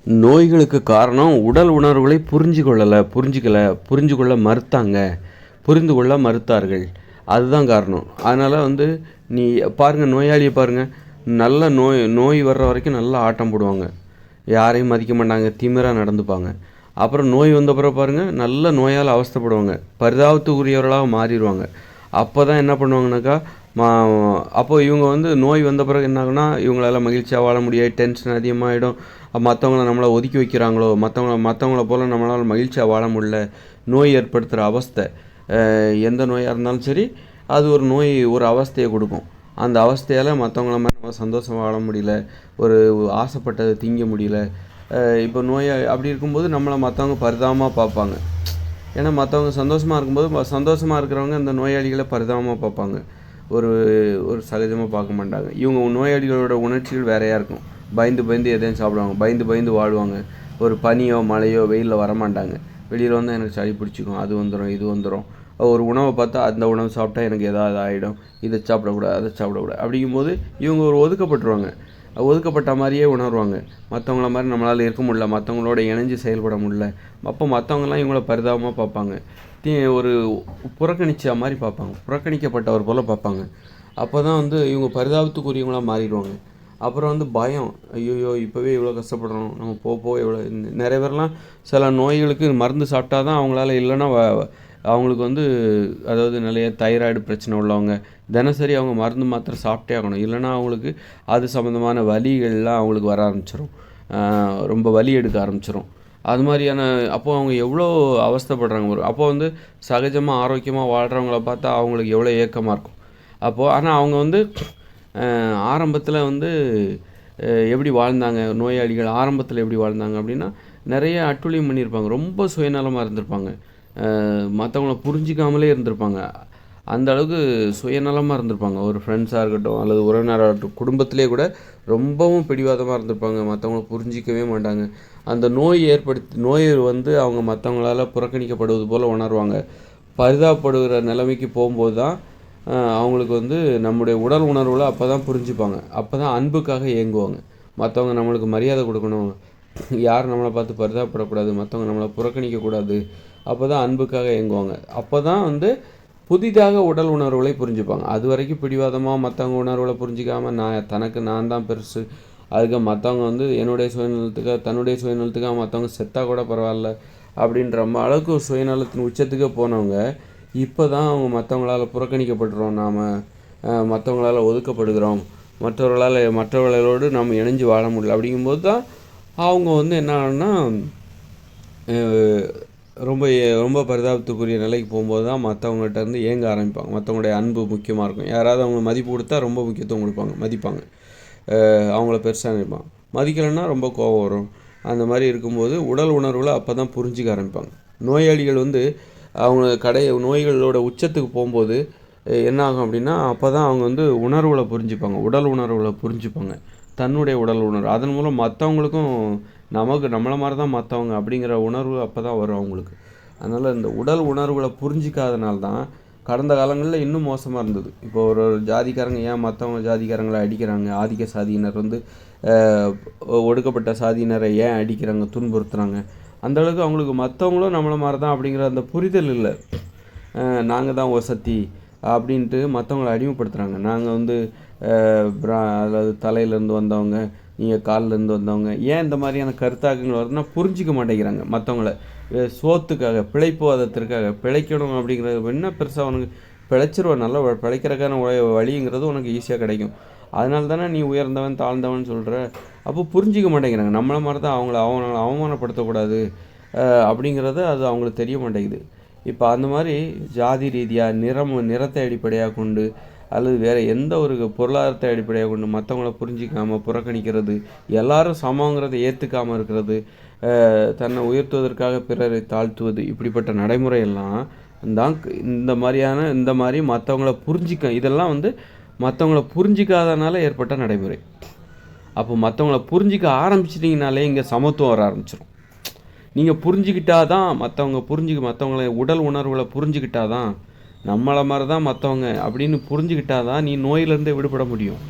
நோய்களுக்கு காரணம் உடல் உணர்வுகளை புரிஞ்சு கொள்ள மறுத்தாங்க, புரிந்து கொள்ள மறுத்தார்கள். அதுதான் காரணம். அதனால் நீ பாருங்கள், நோயாளியை பாருங்கள், நல்ல நோய் வர்ற வரைக்கும் நல்லா ஆட்டம் போடுவாங்க, யாரையும் மதிக்க மாட்டாங்க, திமிராக நடந்துப்பாங்க. அப்புறம் நோய் வந்த பிறகு பாருங்கள், நல்ல நோயால் அவஸ்தைப்படுவாங்க, பரிதாபத்துக்குரியவர்களாக மாறிடுவாங்க. அப்போ தான் என்ன பண்ணுவாங்கனாக்கா, அப்போ இவங்க நோய் வந்த பிறகு என்ன ஆகுனா, இவங்களால மகிழ்ச்சியாக வாழ முடியாது, டென்ஷன் அதிகமாகிடும், மற்றவங்கள நம்மளை ஒதுக்கி வைக்கிறாங்களோ, மற்றவங்கள போல் நம்மளால் மகிழ்ச்சியாக வாழ முடியல, நோய் ஏற்படுத்துகிற அவஸ்தை. எந்த நோயாக இருந்தாலும் சரி, அது ஒரு அவஸ்தையை கொடுக்கும். அந்த அவஸ்தையால் மற்றவங்கள மாதிரி நம்ம சந்தோஷமாக வாழ முடியல, ஒரு ஆசைப்பட்டதை திங்க முடியல. இப்போ அப்படி இருக்கும்போது நம்மளை மற்றவங்க பரிதாபமாக பார்ப்பாங்க. ஏன்னா மற்றவங்க சந்தோஷமாக இருக்கும்போது சந்தோஷமாக இருக்கிறவங்க இந்த நோயாளிகளை பரிதாபமாக பார்ப்பாங்க, ஒரு சகஜமாக பார்க்க மாட்டாங்க. இவங்க நோயாளிகளோட உணர்ச்சிகள் வேறையாக இருக்கும். பயந்து எதையும் சாப்பிடுவாங்க, பயந்து வாழ்வாங்க. ஒரு பனியோ மழையோ வெயிலில் வரமாட்டாங்க. வெளியில் வந்தால் எனக்கு சளி பிடிச்சிக்கும், அது வந்துடும் இது வந்துடும். ஒரு உணவை பார்த்தா அந்த உணவு சாப்பிட்டா எனக்கு ஏதாவது ஆகிடும், இதை சாப்பிடக்கூடாது அதை சாப்பிடக்கூடாது. அப்படிங்கும்போது இவங்க ஒதுக்கப்பட்டுருவாங்க, ஒதுக்கப்பட்ட மாதிரியே உணர்வாங்க. மற்றவங்கள மாதிரி நம்மளால் இருக்க முடியல, மற்றவங்களோட இணைஞ்சு செயல்பட முடியல. அப்போ மற்றவங்களாம் இவங்கள பரிதாபமாக பார்ப்பாங்க, ஒரு புறக்கணிச்ச மாதிரி பார்ப்பாங்க, புறக்கணிக்கப்பட்டவர் போல் பார்ப்பாங்க. அப்போ தான் இவங்க பரிதாபத்துக்குரியவங்களாக மாறிடுவாங்க. அப்புறம் பயம், ஐயோ இப்போவே இவ்வளோ கஷ்டப்படுறோம், நம்ம போக எவ்வளோ. நிறைய பேர்லாம் சில நோய்களுக்கு மருந்து சாப்பிட்டா தான் அவங்களால, இல்லைன்னா அவங்களுக்கு அதாவது நிறைய தைராய்டு பிரச்சனை உள்ளவங்க தினசரி அவங்க மருந்து மாத்திரை சாப்பிட்டே ஆகணும், இல்லைன்னா அவங்களுக்கு அது சம்மந்தமான வலிகள்லாம் அவங்களுக்கு வர ஆரம்பிச்சிடும், ரொம்ப வலி எடுக்க ஆரம்பிச்சிடும். அது மாதிரியான அப்போது அவங்க எவ்வளோ அவஸ்தைப்படுறாங்க. அப்போது சகஜமாக ஆரோக்கியமாக வாழ்கிறவங்கள பார்த்தா அவங்களுக்கு எவ்வளோ ஏக்கமாக இருக்கும். அப்போது ஆனால் அவங்க ஆரம்பத்தில் எப்படி வாழ்ந்தாங்க, நோயாளிகள் ஆரம்பத்தில் எப்படி வாழ்ந்தாங்க அப்படின்னா, நிறைய அட்டூழியம் பண்ணியிருப்பாங்க, ரொம்ப சுயநலமாக இருந்திருப்பாங்க, மற்றவங்கள புரிஞ்சிக்காமலே இருந்திருப்பாங்க, அந்த அளவுக்கு சுயநலமாக இருந்திருப்பாங்க. ஒரு ஃப்ரெண்ட்ஸாக இருக்கட்டும் அல்லது உறவினராக இருக்கட்டும், குடும்பத்திலே கூட ரொம்பவும் பிடிவாதமாக இருந்திருப்பாங்க, மற்றவங்கள புரிஞ்சிக்கவே மாட்டாங்க. அந்த நோய் அவங்க மற்றவங்களால் புறக்கணிக்கப்படுவது போல் உணர்வாங்க. பரிதாபப்படுகிற நிலைமைக்கு போகும்போது தான் அவங்களுக்கு நம்முடைய உடல் உணர்வில் அப்போ தான் புரிஞ்சுப்பாங்க, அப்போ தான் அன்புக்காக ஏங்குவாங்க. மற்றவங்க நம்மளுக்கு மரியாதை கொடுக்கணும், யார் நம்மளை பார்த்து பரிதாபப்படக்கூடாது, மற்றவங்க நம்மளை புறக்கணிக்கக்கூடாது, அப்போ தான் அன்புக்காக ஏங்குவாங்க. அப்போ தான் புதிதாக உடல் உணர்வுகளை புரிஞ்சுப்பாங்க. அது வரைக்கும் பிடிவாதமாக மற்றவங்க உணர்வுகளை புரிஞ்சிக்காமல் நான் தான் பெருசு, அதுக்கு மற்றவங்க என்னுடைய சுயநலத்துக்காக தன்னுடைய சுயநலத்துக்காக மற்றவங்க செத்தாக கூட பரவாயில்ல அப்படின்ற அளவுக்கு சுயநலத்தின் உச்சத்துக்கே போனவங்க இப்போ தான் அவங்க மற்றவங்களால் புறக்கணிக்கப்படுறோம், நாம் மற்றவங்களால் ஒதுக்கப்படுகிறோம், மற்றவர்களோடு நம்ம இணைஞ்சு வாழ முடியல. அப்படிங்கும்போது தான் அவங்க என்ன ஆகுன்னா, ரொம்ப ரொம்ப பரிதாபத்துக்குரிய நிலைக்கு போகும்போது தான் மற்றவங்கள்ட்ட ஏங்க ஆரம்பிப்பாங்க. மற்றவங்களுடைய அன்பு முக்கியமாக இருக்கும். யாராவது அவங்க மதிப்பு கொடுத்தா ரொம்ப முக்கியத்துவம் கொடுப்பாங்க, மதிப்பாங்க, அவங்கள பெருசாக நினைப்பாங்க. மதிக்கலைன்னா ரொம்ப கோபம் வரும். அந்த மாதிரி இருக்கும்போது உடல் உணர்வில் அப்போ தான் புரிஞ்சிக்க ஆரம்பிப்பாங்க. நோயாளிகள் அவங்க நோய்களோட உச்சத்துக்கு போகும்போது என்ன ஆகும் அப்படின்னா, அப்போ தான் அவங்க உணர்வுகளை புரிஞ்சுப்பாங்க, உடல் உணர்வுகளை புரிஞ்சுப்பாங்க, தன்னுடைய உடல் உணர்வு. அதன் மூலம் மற்றவங்களுக்கும் நம்மளை மாதிரி தான் மற்றவங்க அப்படிங்கிற உணர்வு அப்போ தான் வரும் அவங்களுக்கு. அதனால் இந்த உடல் உணர்வுகளை புரிஞ்சிக்காதனால தான் கடந்த காலங்களில் இன்னும் மோசமாக இருந்தது. இப்போ ஒரு ஜாதிக்காரங்க ஏன் மற்றவங்க ஜாதிக்காரங்களை அடிக்கிறாங்க, ஆதிக்க சாதியினர் ஒடுக்கப்பட்ட சாதியினரை ஏன் அடிக்கிறாங்க, துன்புறுத்துகிறாங்க, அந்தளவுக்கு அவங்களுக்கு மற்றவங்களும் நம்மளை மாதிரி தான் அப்படிங்கிற அந்த புரிதல் இல்லை. நாங்கள் தான் வசதி அப்படின்ட்டு மற்றவங்களை அடிமைப்படுத்துகிறாங்க. நாங்கள் அதாவது தலையிலேருந்து வந்தவங்க, நீங்கள் காலிலேருந்து வந்தவங்க, ஏன் இந்த மாதிரியான கருத்தாக்கங்கள் வருதுன்னா புரிஞ்சிக்க மாட்டேங்கிறாங்க. மற்றவங்கள சோத்துக்காக, பிழைப்புவாதத்திற்காக, பிழைக்கணும் அப்படிங்கிறது என்ன பெருசாக அவனுக்கு பிழைச்சிருவா, நல்லா பிழைக்கிறதுக்கான வழிங்கிறது உனக்கு ஈஸியாக கிடைக்கும், அதனால தானே நீ உயர்ந்தவன் தாழ்ந்தவன் சொல்கிற. அப்போ புரிஞ்சிக்க மாட்டேங்கிறாங்க. நம்மளை மாதிரி தான் அவங்கள அவமானப்படுத்தக்கூடாது அப்படிங்கிறது அது அவங்களுக்கு தெரிய மாட்டேங்குது. இப்போ அந்த மாதிரி ஜாதி ரீதியாக நிறத்தை அடிப்படையாக கொண்டு அல்லது வேறு எந்த ஒரு பொருளாதாரத்தை அடிப்படையாக கொண்டு மற்றவங்கள புரிஞ்சிக்காமல் புறக்கணிக்கிறது, எல்லாரும் சமங்கிறத ஏற்றுக்காமல் இருக்கிறது, தன்னை உயர்த்துவதற்காக பிறரை தாழ்த்துவது, இப்படிப்பட்ட நடைமுறையெல்லாம் தான் இந்த மாதிரி மற்றவங்கள இதெல்லாம் மற்றவங்கள புரிஞ்சிக்காதனால ஏற்பட்ட நடைமுறை. அப்போ மற்றவங்கள புரிஞ்சிக்க ஆரம்பிச்சிட்டிங்கனாலே இங்கே சமத்துவம் வர ஆரம்பிச்சிடும். நீங்கள் புரிஞ்சுக்கிட்டா தான் மற்றவங்கள உடல் உணர்வுகளை புரிஞ்சுக்கிட்டா தான், நம்மளை மாதிரி தான் மற்றவங்க அப்படின்னு புரிஞ்சுக்கிட்டா தான் நீ நோயிலேருந்தே விடுபட முடியும்.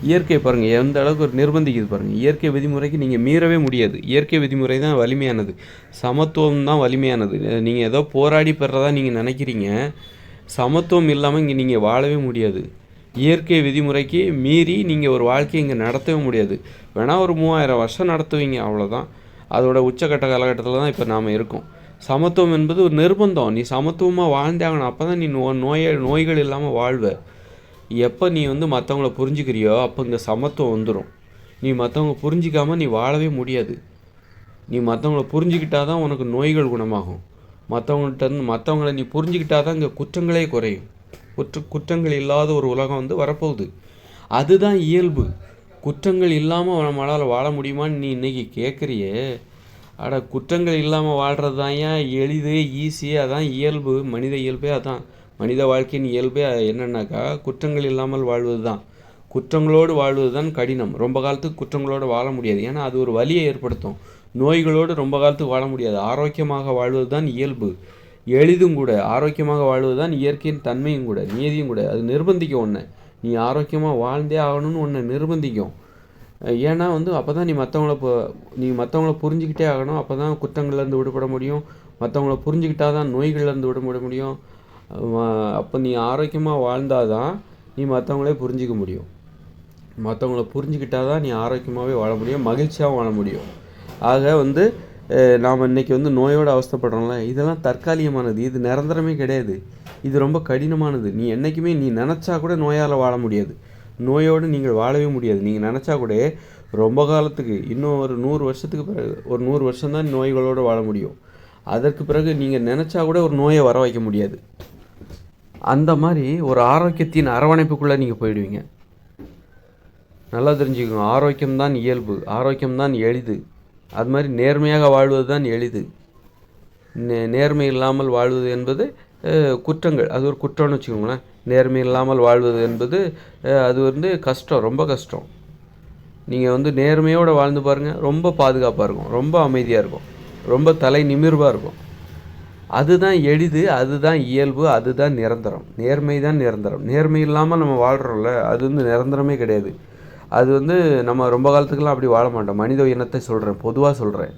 இயற்கை பாருங்கள் எந்த அளவுக்கு ஒரு நிர்பந்திக்குது பாருங்கள். இயற்கை விதிமுறைக்கு நீங்கள் மீறவே முடியாது. இயற்கை விதிமுறை தான் வலிமையானது, சமத்துவம் தான் வலிமையானது. நீங்கள் ஏதோ போராடி பெறதா நீங்கள் நினைக்கிறீங்க. சமத்துவம் இல்லாமல் இங்கே நீங்கள் வாழவே முடியாது. இயற்கை விதிமுறைக்கு மீறி நீங்கள் ஒரு வாழ்க்கையை இங்கே நடத்தவே முடியாது. வேணால் ஒரு 3000 வருஷம் நடத்துவீங்க, அவ்வளோதான். அதோட உச்சக்கட்ட காலகட்டத்தில் தான் இப்போ நாம் இருக்கோம். சமத்துவம் என்பது ஒரு நிர்பந்தம். நீ சமத்துவமாக வாழ்ந்தே ஆகணும். அப்போ தான் நீ நோய்கள் இல்லாமல் வாழ்வ. எப்போ நீ வந்து மற்றவங்கள புரிஞ்சுக்கிறியோ அப்போ இங்கே சமத்துவம் வந்துடும். நீ மற்றவங்க புரிஞ்சிக்காமல் நீ வாழவே முடியாது. நீ மற்றவங்கள புரிஞ்சுக்கிட்டா தான் உனக்கு நோய்கள் குணமாகும். மற்றவங்கள நீ புரிஞ்சுக்கிட்டா தான் இங்கே குற்றங்களே குறையும். குற்றங்கள் இல்லாத ஒரு உலகம் வந்து வரப்போகுது. அதுதான் இயல்பு. குற்றங்கள் இல்லாமல் நம்மளால் வாழ முடியுமான்னு நீ இன்றைக்கி கேட்குறியே. குற்றங்கள் இல்லாமல் வாழ்கிறது தான் ஏன் எளிது, ஈஸி. அதான் இயல்பு, மனித இயல்பே அதான். மனித வாழ்க்கையின் இயல்பே என்னென்னாக்கா குற்றங்கள் இல்லாமல் வாழ்வது தான். குற்றங்களோடு வாழ்வது தான் கடினம். ரொம்ப காலத்துக்கு குற்றங்களோடு வாழ முடியாது. ஏன்னா அது ஒரு வலியை ஏற்படுத்தும். நோய்களோடு ரொம்ப காலத்துக்கு வாழ முடியாது. ஆரோக்கியமாக வாழ்வது தான் இயல்பு, எளிதும் கூட. ஆரோக்கியமாக வாழ்வது தான் இயற்கையின் தன்மையும் கூட, நீதியும் கூட. அது நிர்பந்திக்கும் ஒன்று. நீ ஆரோக்கியமாக வாழ்ந்தே ஆகணும்னு ஒன்று நிர்பந்திக்கும். ஏன்னா வந்து அப்போ தான் நீ மற்றவங்கள புரிஞ்சுக்கிட்டே ஆகணும். அப்போ தான் குற்றங்கள்லேருந்து விடுபட முடியும். மற்றவங்கள புரிஞ்சுக்கிட்டா தான் நோய்கள்லேருந்து விடுபட முடியும். அப்போ நீ ஆரோக்கியமாக வாழ்ந்தால் தான் நீ மற்றவங்களே புரிஞ்சிக்க முடியும். மற்றவங்கள புரிஞ்சுக்கிட்டா தான் நீ ஆரோக்கியமாகவே வாழ முடியும், மகிழ்ச்சியாகவும் வாழ முடியும். ஆக வந்து நாம் இன்றைக்கி வந்து நோயோடு அவஸ்தைப்படுறோம்ல, இதெல்லாம் தற்காலிகமானது. இது நிரந்தரமே கிடையாது. இது ரொம்ப கடினமானது. நீ என்றைக்குமே நீ நினச்சா கூட நோயால் வாழ முடியாது. நோயோடு நீங்கள் வாழவே முடியாது. நீங்கள் நினச்சா கூட ரொம்ப காலத்துக்கு, இன்னும் ஒரு 100 வருஷத்துக்கு பிறகு, ஒரு 100 வருஷம்தான் நோய்களோடு வாழ முடியும். அதற்கு பிறகு நீங்கள் நினச்சா கூட ஒரு நோயை வர வைக்க முடியாது. அந்த மாதிரி ஒரு ஆரோக்கியத்தின் அரவணைப்புக்குள்ளே நீங்கள் போயிடுவீங்க. நல்லா தெரிஞ்சுக்கோங்க. ஆரோக்கியம்தான் இயல்பு, ஆரோக்கியம்தான் எளிது. அது மாதிரி நேர்மையாக வாழ்வது தான் எளிது. நேர்மை இல்லாமல் வாழ்வது என்பது குற்றங்கள். அது ஒரு குற்றம்னு வச்சுக்கோங்களேன். நேர்மை இல்லாமல் வாழ்வது என்பது அது வந்து கஷ்டம், ரொம்ப கஷ்டம். நீங்கள் வந்து நேர்மையோடு வாழ்ந்து பாருங்கள், ரொம்ப பாதுகாப்பாக இருக்கும், ரொம்ப அமைதியாக இருக்கும், ரொம்ப தலை நிமிர்வாக இருக்கும். அதுதான் எளிது, அதுதான் இயல்பு, அதுதான் நிரந்தரம். நேர்மை தான் நிரந்தரம். நேர்மை இல்லாமல் நம்ம வாழ்கிறோம்ல, அது வந்து நிரந்தரமே கிடையாது. அது வந்து நம்ம ரொம்ப காலத்துக்கெல்லாம் அப்படி வாழ மாட்டோம். மனித இனத்தை சொல்கிறேன், பொதுவாக சொல்கிறேன்.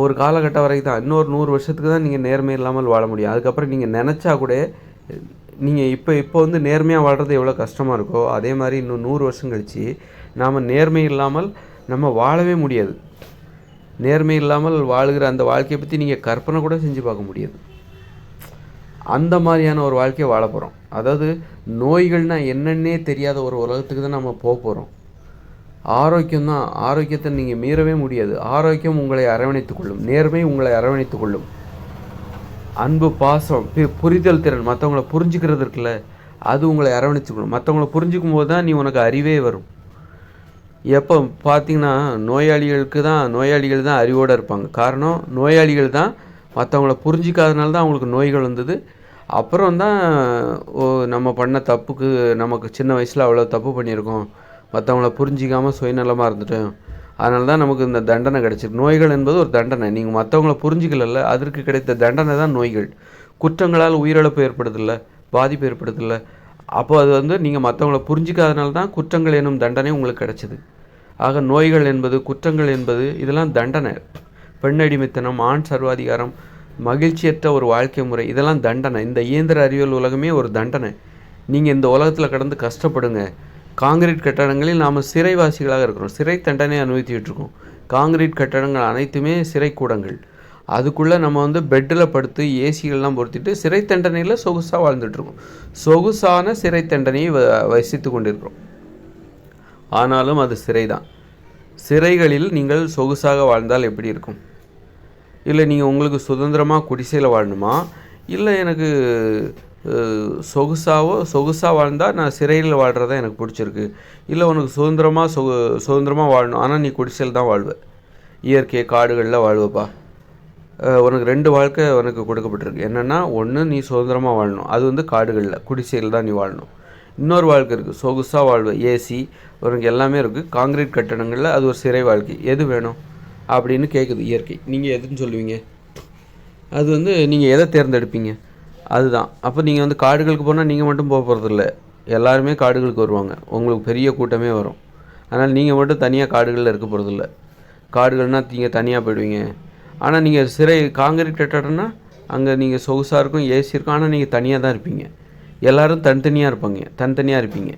ஒரு காலகட்டம் வரைக்கும் தான், இன்னொரு 100 வருஷத்துக்கு தான் நீங்கள் நேர்மை இல்லாமல் வாழ முடியும். அதுக்கப்புறம் நீங்கள் நினச்சா கூட, நீங்கள் இப்போ வந்து நேர்மையாக வாழ்கிறது எவ்வளோ கஷ்டமாக இருக்கோ, அதே மாதிரி இன்னும் 100 வருஷம் கழித்து நாம் நேர்மை இல்லாமல் நம்ம வாழவே முடியாது. நேர்மை இல்லாமல் வாழ்கிற அந்த வாழ்க்கையை பற்றி நீங்கள் கற்பனை கூட செஞ்சு பார்க்க முடியாது. அந்த மாதிரியான ஒரு வாழ்க்கையை வாழ போகிறோம். அதாவது நோய்கள்னால் என்னென்னே தெரியாத ஒரு உலகத்துக்கு தான் நம்ம போக போகிறோம். ஆரோக்கியம்தான். ஆரோக்கியத்தை நீங்கள் மீறவே முடியாது. ஆரோக்கியம் உங்களை அரவணைத்து கொள்ளும். நேர்மை உங்களை அரவணைத்து கொள்ளும். அன்பு, பாசம், புரிதல் திறன், மற்றவங்கள புரிஞ்சுக்கிறது இருக்குல்ல, அது உங்களை அரவணைத்துக்கணும். மற்றவங்கள புரிஞ்சிக்கும் போது தான் உனக்கு அறிவே வரும். எப்போ பார்த்தீங்கன்னா நோயாளிகள் தான் அறிவோடு இருப்பாங்க. காரணம், நோயாளிகள் தான் மற்றவங்கள புரிஞ்சிக்காதனால தான் அவங்களுக்கு நோய்கள் வந்தது. அப்புறம் தான் நம்ம பண்ண தப்புக்கு, நமக்கு சின்ன வயசில் அவ்வளோ தப்பு பண்ணியிருக்கோம், மற்றவங்கள புரிஞ்சிக்காமல் சுயநலமாக இருந்துட்டோம், அதனால தான் நமக்கு இந்த தண்டனை கிடச்சிருக்கு. நோய்கள் என்பது ஒரு தண்டனை. நீங்கள் மற்றவங்கள புரிஞ்சிக்கல, அதற்கு கிடைத்த தண்டனை தான் நோய்கள். குற்றங்களால் உயிரிழப்பு ஏற்படுதில்ல, பாதிப்பு ஏற்படுதில்ல. அப்போ அது வந்து நீங்கள் மற்றவங்கள புரிஞ்சிக்காதனால தான் குற்றங்கள் எனும் தண்டனை உங்களுக்கு கிடச்சிது. ஆக நோய்கள் என்பது, குற்றங்கள் என்பது, இதெல்லாம் தண்டனை. பெண்ணடிமைத்தனம், ஆண் சர்வாதிகாரம், மகிழ்ச்சியற்ற ஒரு வாழ்க்கை முறை, இதெல்லாம் தண்டனை. இந்த இயந்திர அறிவியல் உலகமே ஒரு தண்டனை. நீங்கள் இந்த உலகத்தில் கடந்து கஷ்டப்படுங்க. காங்கிரீட் கட்டடங்களில் நாம் சிறைவாசிகளாக இருக்கிறோம். சிறை தண்டனை அனுபவித்துக்கிட்டு இருக்கோம். காங்கிரீட் கட்டடங்கள் அனைத்துமே சிறை கூடங்கள். அதுக்குள்ளே நம்ம வந்து பெட்டில் படுத்து ஏசிகள்லாம் பொருத்திட்டு சிறை தண்டனையில் சொகுசாக வாழ்ந்துட்டுருக்கோம். சொகுசான சிறை தண்டனையை வசித்து கொண்டிருக்கிறோம். ஆனாலும் அது சிறை தான். சிறைகளில் நீங்கள் சொகுசாக வாழ்ந்தால் எப்படி இருக்கும்? இல்லை நீங்கள் உங்களுக்கு சுதந்திரமாக குடிசையில் வாழணுமா? இல்லை எனக்கு சொகுசாக வாழ்ந்தால் நான் சிறையில் வாழ்கிறதா எனக்கு பிடிச்சிருக்கு. இல்லை உனக்கு சுதந்திரமாக வாழணும், ஆனால் நீ குடிசையில் தான் வாழ்வ, இயற்கை காடுகளில் வாழ்வப்பா. உனக்கு 2 வாழ்க்கை உனக்கு கொடுக்கப்பட்டிருக்கு. என்னென்னா, ஒன்று நீ சுதந்திரமாக வாழணும், அது வந்து காடுகளில், குடிசையில் தான் நீ வாழணும். இன்னொரு வாழ்க்கை இருக்குது, சொகுசாக வாழ்வு, ஏசி, உனக்கு எல்லாமே இருக்குது, காங்கிரீட் கட்டடங்களில், அது ஒரு சிறை வாழ்க்கை. எது வேணும் அப்படின்னு கேட்குது இயற்கை. நீங்கள் எதுன்னு சொல்லுவீங்க? அது வந்து நீங்கள் எதை தேர்ந்தெடுப்பீங்க? அதுதான். அப்போ நீங்கள் வந்து காடுகளுக்கு போனால் நீங்கள் மட்டும் போக போகிறதில்ல, எல்லாருமே காடுகளுக்கு வருவாங்க, உங்களுக்கு பெரிய கூட்டமே வரும். அதனால் நீங்கள் மட்டும் தனியாக காடுகளில் இருக்க போகிறதில்ல. காடுகள்னால் நீங்கள் தனியாக போயிடுவீங்க. ஆனால் நீங்கள் சிறை காங்கிரீட் கட்டடம்னா அங்கே நீங்கள் சொகுசாக இருக்கும், ஏசி இருக்கும், ஆனால் நீங்கள் தனியாக தான் இருப்பீங்க. எல்லோரும் தனித்தனியாக இருப்பீங்க.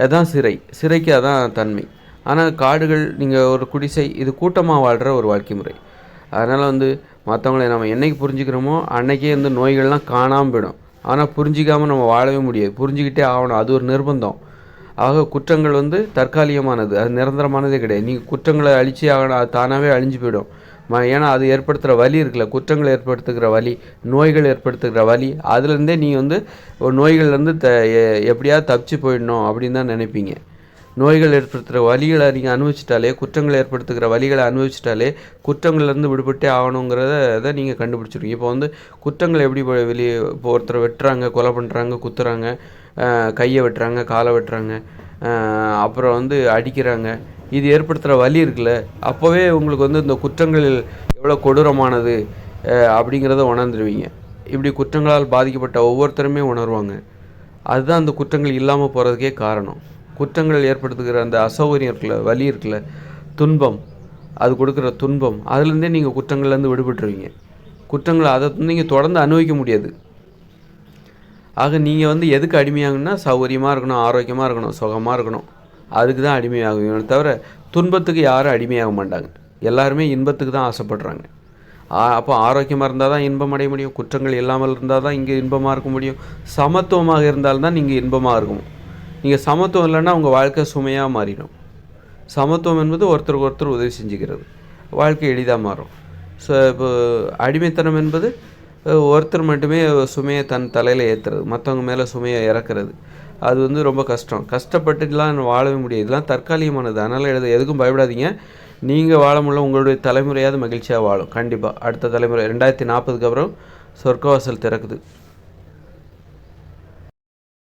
அதுதான் சிறைக்கு அதான் தன்மை. ஆனால் காடுகள் நீங்கள் ஒரு குடிசை, இது கூட்டமாக வாழ்கிற ஒரு வாழ்க்கை முறை. அதனால் மற்றவங்களை நம்ம என்றைக்கு புரிஞ்சுக்கிறோமோ அன்றைக்கே நோய்கள்லாம் காணாமல் போயிடும். ஆனால் புரிஞ்சிக்காமல் நம்ம வாழவே முடியாது, புரிஞ்சிக்கிட்டே ஆகணும், அது ஒரு நிர்பந்தம். ஆக குற்றங்கள் தற்காலிகமானது, அது நிரந்தரமானதே கிடையாது. நீங்கள் குற்றங்களை அழிச்சே ஆகணும், அது தானாகவே அழிஞ்சு போயிடும். ஏன்னா அது ஏற்படுத்துகிற வலி இருக்குல்ல, குற்றங்கள் ஏற்படுத்துகிற வலி, நோய்கள் ஏற்படுத்துகிற வலி, அதுலேருந்தே நீங்கள் நோய்கள்லேருந்து எப்படியாவது தப்பிச்சு போயிடணும் அப்படின்னு தான் நினைப்பீங்க. நோய்கள் ஏற்படுத்துகிற வலிகளை நீங்கள் அனுபவிச்சிட்டாலே, குற்றங்கள் ஏற்படுத்துகிற வலிகளை அனுபவிச்சிட்டாலே குற்றங்கள்லேருந்து விடுபட்டே ஆகணுங்கிறத நீங்கள் கண்டுபிடிச்சிருக்கீங்க. இப்போ குற்றங்கள் எப்படி வெளியே, இப்போ ஒருத்தரை வெட்டுறாங்க, கொலை பண்ணுறாங்க, குத்துறாங்க, கையை வெட்டுறாங்க, காலை வெட்டுறாங்க, அப்புறம் அடிக்கிறாங்க, இது ஏற்படுத்துகிற வலி இருக்குல்ல, அப்போவே உங்களுக்கு இந்த குற்றங்கள் எவ்வளோ கொடூரமானது அப்படிங்கிறத உணர்ந்துருவீங்க. இப்படி குற்றங்களால் பாதிக்கப்பட்ட ஒவ்வொருத்தருமே உணர்வாங்க. அதுதான் அந்த குற்றங்கள் இல்லாமல் போகிறதுக்கே காரணம். குற்றங்கள் ஏற்படுத்துகிற அந்த அசௌகரியம் இருக்குல்ல, வலி இருக்குல்ல, துன்பம், அது கொடுக்குற துன்பம், அதுலேருந்தே நீங்கள் குற்றங்கள்லேருந்து விடுபட்டுருவீங்க. குற்றங்களை அதை நீங்கள் தொடர்ந்து அனுபவிக்க முடியாது. ஆக நீங்கள் எதுக்கு அடிமையாகணும்னா சௌகரியமாக இருக்கணும், ஆரோக்கியமாக இருக்கணும், சுகமாக இருக்கணும், அதுக்கு தான் அடிமையாகும். தவிர துன்பத்துக்கு யாரும் அடிமையாக மாட்டாங்க. எல்லாருமே இன்பத்துக்கு தான் ஆசைப்படுறாங்க. அப்போ ஆரோக்கியமாக இருந்தால் தான் இன்பம் அடைய முடியும், குற்றங்கள் இல்லாமல் இருந்தால் தான் இங்கே இன்பமாக இருக்க முடியும், சமத்துவமாக இருந்தால்தான் நீங்கள் இன்பமாக இருக்கும். நீங்கள் சமத்துவம் இல்லைன்னா உங்கள் வாழ்க்கை சுமையாக மாறிடும். சமத்துவம் என்பது ஒருத்தருக்கு ஒருத்தர் உதவி செஞ்சுக்கிறது, வாழ்க்கை எளிதாக மாறும். ஸோ இப்போ அடிமைத்தனம் என்பது ஒருத்தர் மட்டுமே சுமையை தன் தலையில் ஏற்றுறது, மற்றவங்க மேலே சுமையை இறக்குறது. அது ரொம்ப கஷ்டம். கஷ்டப்பட்டுலாம் வாழவே முடியாது. இதெல்லாம் தற்காலிகமானது. அதனால் எதுக்கும் பயப்படாதீங்க. நீங்கள் வாழ முடியல, உங்களுடைய தலைமுறையாவது மகிழ்ச்சியாக வாழும். கண்டிப்பாக அடுத்த தலைமுறை 2040க்கு அப்புறம் சொர்க்கவாசல் திறக்குது.